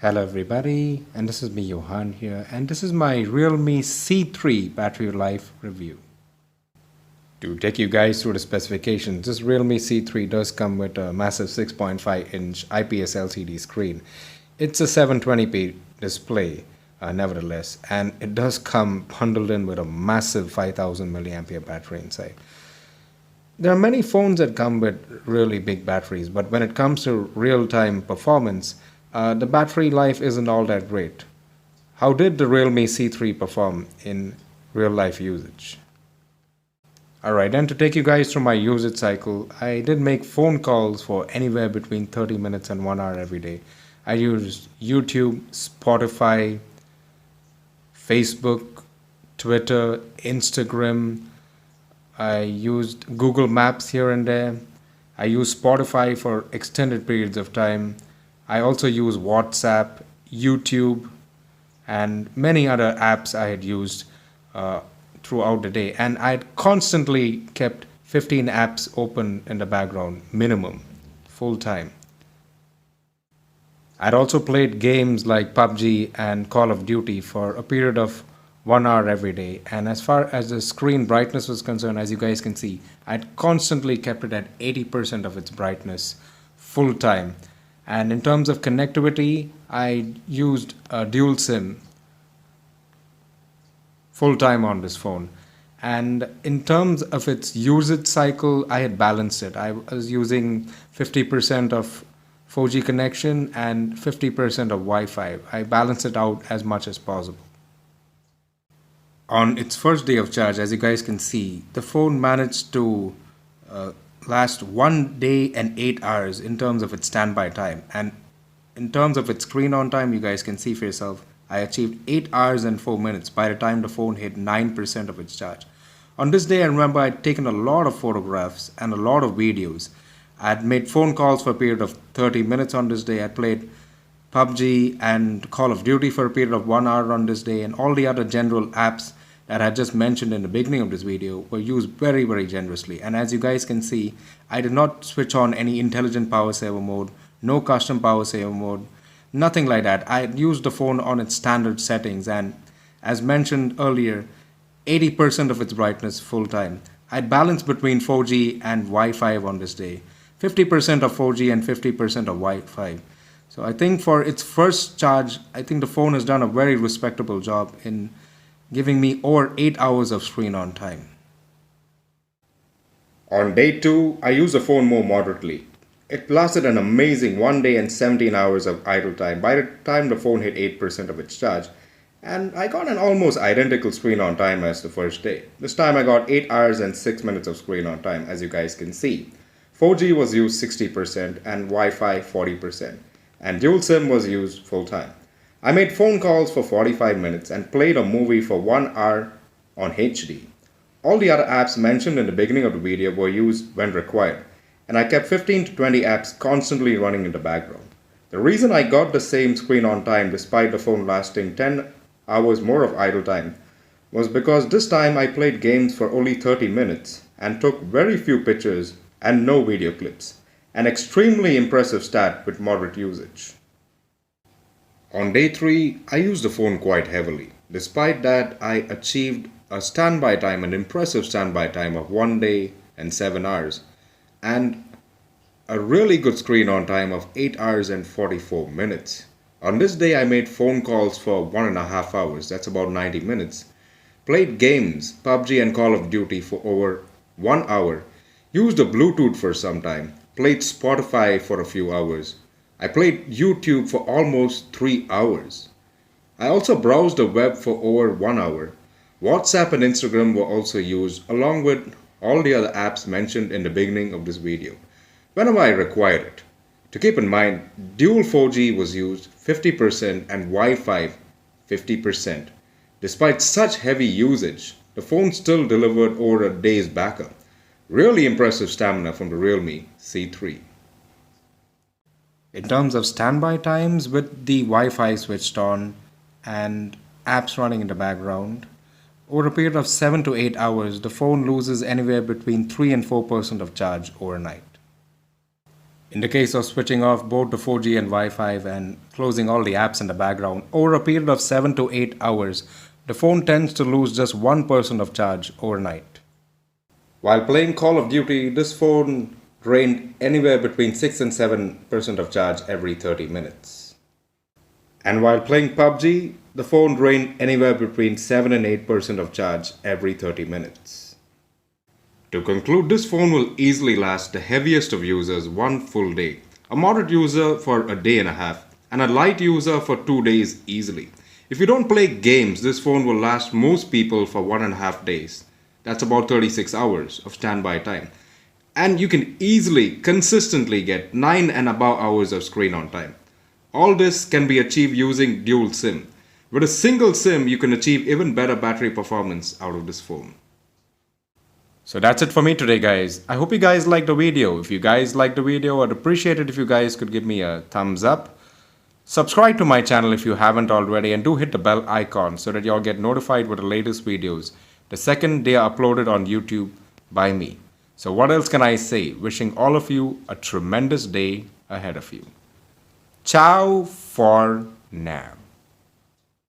Hello everybody, and this is me Johan here, and this is my Realme C3 battery life review. To take you guys through the specifications, this Realme C3 does come with a massive 6.5-inch IPS LCD screen. It's a 720p display, nevertheless, and it does come bundled in with a massive 5000 mAh battery inside. There are many phones that come with really big batteries, but when it comes to real-time performance, the battery life isn't all that great. How did the Realme C3 perform in real-life usage? Alright, and to take you guys through my usage cycle, I did make phone calls for anywhere between 30 minutes and 1 hour every day. I used YouTube, Spotify, Facebook, Twitter, Instagram. I used Google Maps here and there. I used Spotify for extended periods of time. I also use WhatsApp, YouTube, and many other apps I had used throughout the day. And I had constantly kept 15 apps open in the background, minimum, full time. I'd also played games like PUBG and Call of Duty for a period of 1 hour every day. And as far as the screen brightness was concerned, as you guys can see, I'd constantly kept it at 80% of its brightness, full time. And in terms of connectivity, I used a dual SIM full time on this phone. And in terms of its usage cycle, I had balanced it. I was using 50% of 4G connection and 50% of Wi-Fi. I balanced it out as much as possible. On its first day of charge, as you guys can see, the phone managed to last 1 day and 8 hours in terms of its standby time. And in terms of its screen on time, you guys can see for yourself, I achieved 8 hours and 4 minutes by the time the phone hit 9% of its charge. On this day, I remember I'd taken a lot of photographs and a lot of videos. I'd made phone calls for a period of 30 minutes on this day. I played PUBG and Call of Duty for a period of 1 hour on this day, and all the other general apps that I just mentioned in the beginning of this video were used very, very generously. And as you guys can see, I did not switch on any intelligent power saver mode, no custom power saver mode, nothing like that. I used the phone on its standard settings, and as mentioned earlier, 80% of its brightness full time. I balanced between 4G and Wi-Fi on this day, 50% of 4G and 50% of Wi-Fi. So I think for its first charge, I think the phone has done a very respectable job in giving me over 8 hours of screen on time. On day 2, I used the phone more moderately. It lasted an amazing 1 day and 17 hours of idle time by the time the phone hit 8% of its charge, and I got an almost identical screen on time as the first day. This time I got 8 hours and 6 minutes of screen on time, as you guys can see. 4G was used 60% and Wi-Fi 40%, and dual SIM was used full time. I made phone calls for 45 minutes and played a movie for 1 hour on HD. All the other apps mentioned in the beginning of the video were used when required, and I kept 15 to 20 apps constantly running in the background. The reason I got the same screen on time despite the phone lasting 10 hours more of idle time was because this time I played games for only 30 minutes and took very few pictures and no video clips. An extremely impressive stat with moderate usage. On day 3, I used the phone quite heavily. Despite that, I achieved a standby time, an impressive standby time of 1 day and 7 hours, and a really good screen on time of 8 hours and 44 minutes. On this day, I made phone calls for 1.5 hours, that's about 90 minutes, played games, PUBG and Call of Duty for over 1 hour, used the Bluetooth for some time, played Spotify for a few hours. I played YouTube for almost 3 hours. I also browsed the web for over 1 hour. WhatsApp and Instagram were also used along with all the other apps mentioned in the beginning of this video, whenever I required it. To keep in mind, dual 4G was used 50% and Wi-Fi 50%. Despite such heavy usage, the phone still delivered over a day's backup. Really impressive stamina from the Realme C3. In terms of standby times, with the Wi-Fi switched on and apps running in the background, over a period of 7 to 8 hours, the phone loses anywhere between 3 and 4% of charge overnight. In the case of switching off both the 4G and Wi-Fi and closing all the apps in the background, over a period of 7 to 8 hours, the phone tends to lose just 1% of charge overnight. While playing Call of Duty, this phone drained anywhere between 6 and 7% of charge every 30 minutes. And while playing PUBG, the phone drained anywhere between 7 and 8% of charge every 30 minutes. To conclude, this phone will easily last the heaviest of users one full day, a moderate user for a day and a half, and a light user for 2 days easily. If you don't play games, this phone will last most people for 1.5 days. That's about 36 hours of standby time. And you can easily, consistently get 9 and above hours of screen on time. All this can be achieved using dual SIM. With a single SIM, you can achieve even better battery performance out of this phone. So that's it for me today, guys. I hope you guys liked the video. If you guys liked the video, I'd appreciate it if you guys could give me a thumbs up. Subscribe to my channel if you haven't already, and do hit the bell icon so that you'll get notified with the latest videos the second they are uploaded on YouTube by me. So what else can I say? Wishing all of you a tremendous day ahead of you. Ciao for now.